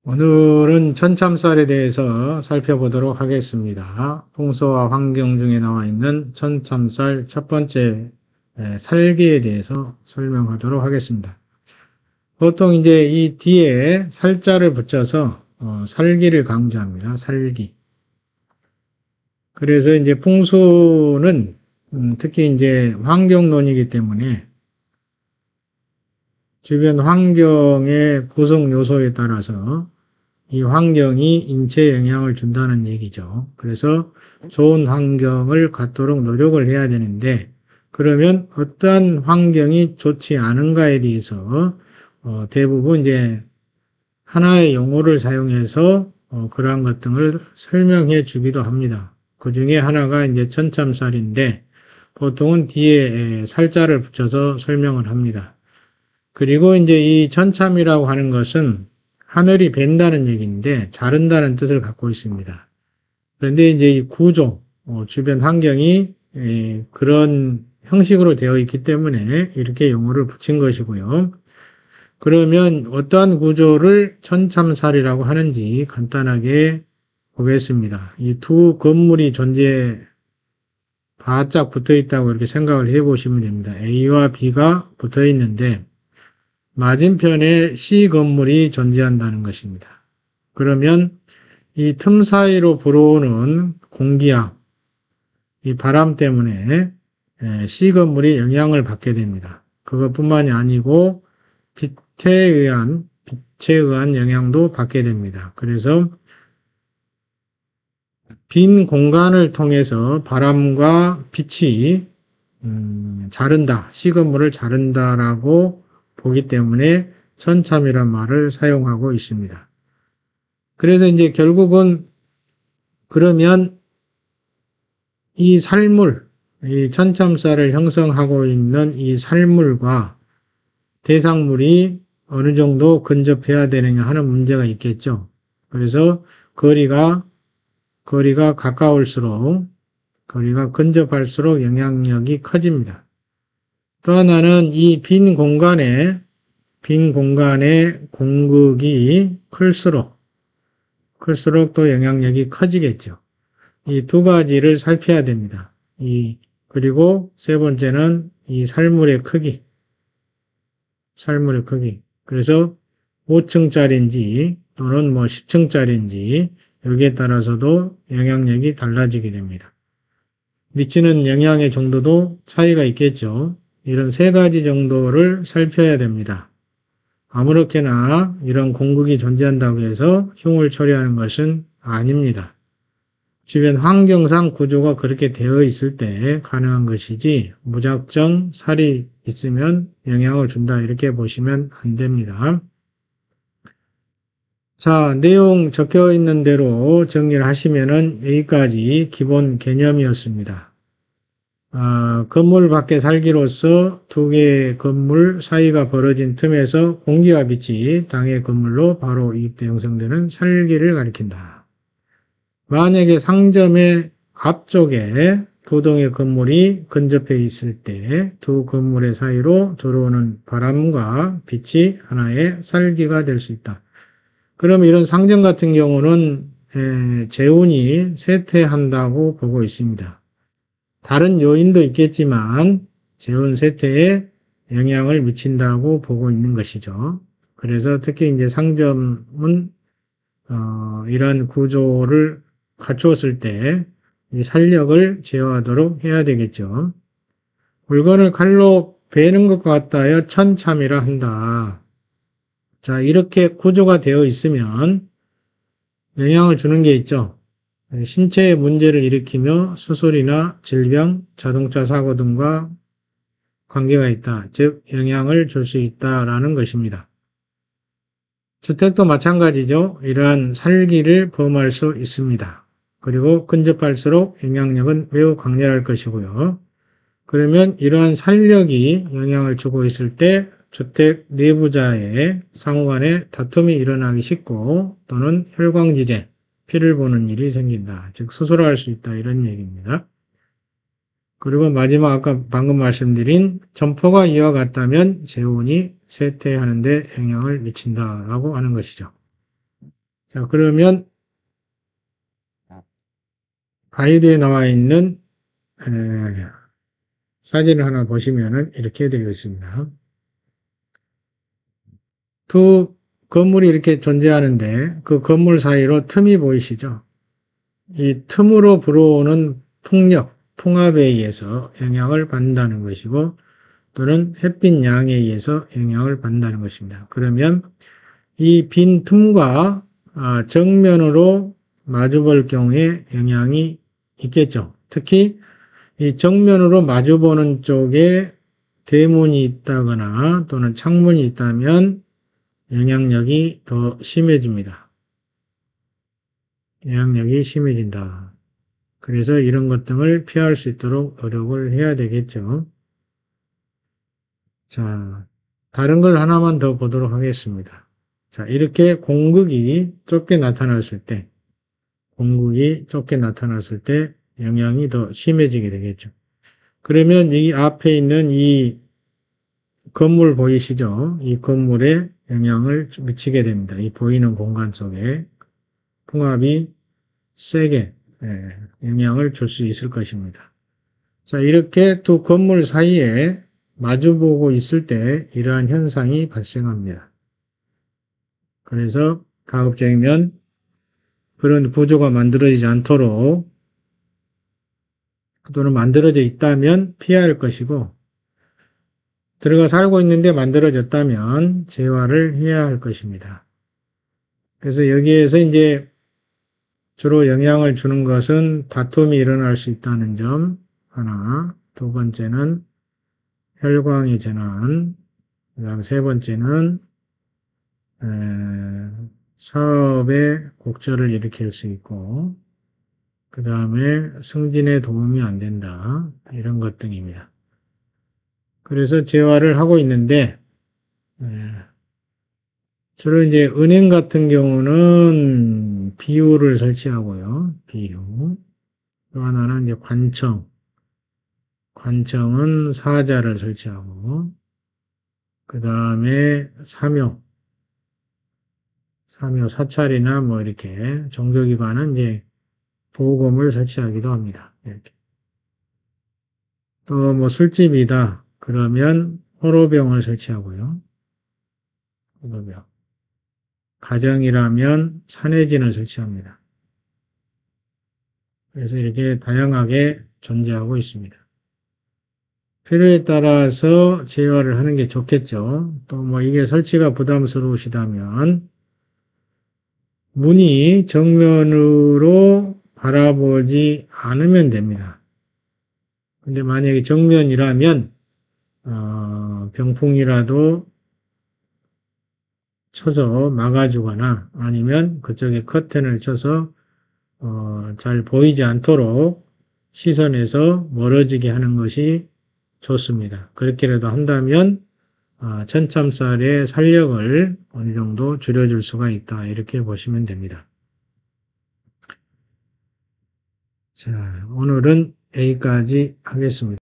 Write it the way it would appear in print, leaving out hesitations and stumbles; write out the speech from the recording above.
오늘은 천참쌀에 대해서 살펴보도록 하겠습니다. 풍소와 환경 중에 나와 있는 천참쌀 첫 번째 살기에 대해서 설명하도록 하겠습니다. 보통 이제 이 뒤에 살자를 붙여서 살기를 강조합니다. 살기. 그래서 이제 풍소는 특히 이제 환경론이기 때문에 주변 환경의 구성 요소에 따라서 이 환경이 인체에 영향을 준다는 얘기죠. 그래서 좋은 환경을 갖도록 노력을 해야 되는데, 그러면 어떠한 환경이 좋지 않은가에 대해서 대부분 이제 하나의 용어를 사용해서 그러한 것들을 설명해 주기도 합니다. 그 중에 하나가 이제 천참쌀인데, 보통은 뒤에 살자를 붙여서 설명을 합니다. 그리고 이제 이 천참이라고 하는 것은 하늘이 벤다는 얘기인데 자른다는 뜻을 갖고 있습니다. 그런데 이제 이 구조, 주변 환경이 그런 형식으로 되어 있기 때문에 이렇게 용어를 붙인 것이고요. 그러면 어떠한 구조를 천참살이라고 하는지 간단하게 보겠습니다. 이 두 건물이 바짝 붙어 있다고 이렇게 생각을 해 보시면 됩니다. A와 B가 붙어 있는데 맞은편에 C 건물이 존재한다는 것입니다. 그러면 이 틈 사이로 불어오는 공기압, 이 바람 때문에 C 건물이 영향을 받게 됩니다. 그것뿐만이 아니고 빛에 의한 영향도 받게 됩니다. 그래서 빈 공간을 통해서 바람과 빛이 자른다, C 건물을 자른다라고 보기 때문에 천참이란 말을 사용하고 있습니다. 그래서 이제 결국은 그러면 이 살물, 이 천참쌀을 형성하고 있는 이 살물과 대상물이 어느 정도 근접해야 되느냐 하는 문제가 있겠죠. 그래서 거리가 가까울수록, 거리가 근접할수록 영향력이 커집니다. 또 하나는 이 빈 공간의 공극이 클수록 또 영향력이 커지겠죠. 이 두 가지를 살펴야 됩니다. 그리고 세 번째는 이 살물의 크기. 그래서 5층짜리인지 또는 10층짜리인지 여기에 따라서도 영향력이 달라지게 됩니다. 미치는 영향의 정도도 차이가 있겠죠. 이런 세 가지 정도를 살펴야 됩니다. 아무렇게나 이런 공극이 존재한다고 해서 흉을 처리하는 것은 아닙니다. 주변 환경상 구조가 그렇게 되어 있을 때 가능한 것이지 무작정 살이 있으면 영향을 준다 이렇게 보시면 안 됩니다. 자, 내용 적혀 있는 대로 정리를 하시면은 여기까지 기본 개념이었습니다. 건물 밖에 살기로서 두 개의 건물 사이가 벌어진 틈에서 공기와 빛이 당의 건물로 바로 이입돼 형성되는 살기를 가리킨다. 만약에 상점의 앞쪽에 두 동의 건물이 근접해 있을 때 두 건물의 사이로 들어오는 바람과 빛이 하나의 살기가 될 수 있다. 그럼 이런 상점 같은 경우는 재운이 쇠퇴한다고 보고 있습니다. 다른 요인도 있겠지만 재운 쇠퇴에 영향을 미친다고 보고 있는 것이죠. 그래서 특히 이제 상점은 이런 구조를 갖추었을 때 이 살력을 제어하도록 해야 되겠죠. 물건을 칼로 베는 것 같다여 천참이라 한다. 자, 이렇게 구조가 되어 있으면 영향을 주는 게 있죠. 신체에 문제를 일으키며 수술이나 질병, 자동차 사고 등과 관계가 있다. 즉 영향을 줄 수 있다라는 것입니다. 주택도 마찬가지죠. 이러한 살기를 범할 수 있습니다. 그리고 근접할수록 영향력은 매우 강렬할 것이고요. 그러면 이러한 살력이 영향을 주고 있을 때 주택 내부자의 상호간에 다툼이 일어나기 쉽고 또는 혈광지제, 피를 보는 일이 생긴다. 즉 수술할 수 있다 이런 얘기입니다. 그리고 마지막 방금 말씀드린 점포가 이와 같다면 재운이 쇠퇴하는 데 영향을 미친다라고 하는 것이죠. 자, 그러면 가이드에 나와 있는 사진을 하나 보시면은 이렇게 되어 있습니다. 두 건물이 이렇게 존재하는데 그 건물 사이로 틈이 보이시죠? 이 틈으로 불어오는 풍력, 풍압에 의해서 영향을 받는다는 것이고 또는 햇빛 양에 의해서 영향을 받는다는 것입니다. 그러면 이 빈 틈과 정면으로 마주볼 경우에 영향이 있겠죠. 특히 이 정면으로 마주보는 쪽에 대문이 있다거나 또는 창문이 있다면 영향력이 더 심해집니다. 영향력이 심해진다. 그래서 이런 것 등을 피할 수 있도록 노력을 해야 되겠죠. 자, 다른 걸 하나만 더 보도록 하겠습니다. 자, 이렇게 공극이 좁게 나타났을 때, 영향이 더 심해지게 되겠죠. 그러면 이 앞에 있는 이 건물 보이시죠? 이 건물에 영향을 미치게 됩니다. 이 보이는 공간 속에 풍압이 세게 영향을 줄 수 있을 것입니다. 자, 이렇게 두 건물 사이에 마주보고 있을 때 이러한 현상이 발생합니다. 그래서 가급적이면 그런 구조가 만들어지지 않도록 또는 만들어져 있다면 피해야 할 것이고 들어가 살고 있는데 만들어졌다면 재활을 해야 할 것입니다. 그래서 여기에서 이제 주로 영향을 주는 것은 다툼이 일어날 수 있다는 점 하나, 두 번째는 혈광의 전환, 그다음 세 번째는 사업의 곡절을 일으킬 수 있고 그 다음에 승진에 도움이 안 된다. 이런 것 등입니다. 그래서 재활을 하고 있는데 주로 이제 은행 같은 경우는 비유를 설치하고요. 비유. 또 하나는 이제 관청. 관청은 사자를 설치하고 그 다음에 사묘, 사찰이나 뭐 이렇게 종교기관은 이제 보호검을 설치하기도 합니다. 이렇게. 또 뭐 술집이다. 그러면 호로병을 설치하고요. 호로병. 가정이라면 산해진을 설치합니다. 그래서 이렇게 다양하게 존재하고 있습니다. 필요에 따라서 제어를 하는 게 좋겠죠. 또 뭐 이게 설치가 부담스러우시다면 문이 정면으로 바라보지 않으면 됩니다. 근데 만약에 정면이라면 병풍이라도 쳐서 막아주거나 아니면 그쪽에 커튼을 쳐서 잘 보이지 않도록 시선에서 멀어지게 하는 것이 좋습니다. 그렇게라도 한다면 천참살의 살력을 어느 정도 줄여줄 수가 있다. 이렇게 보시면 됩니다. 자, 오늘은 여기까지 하겠습니다.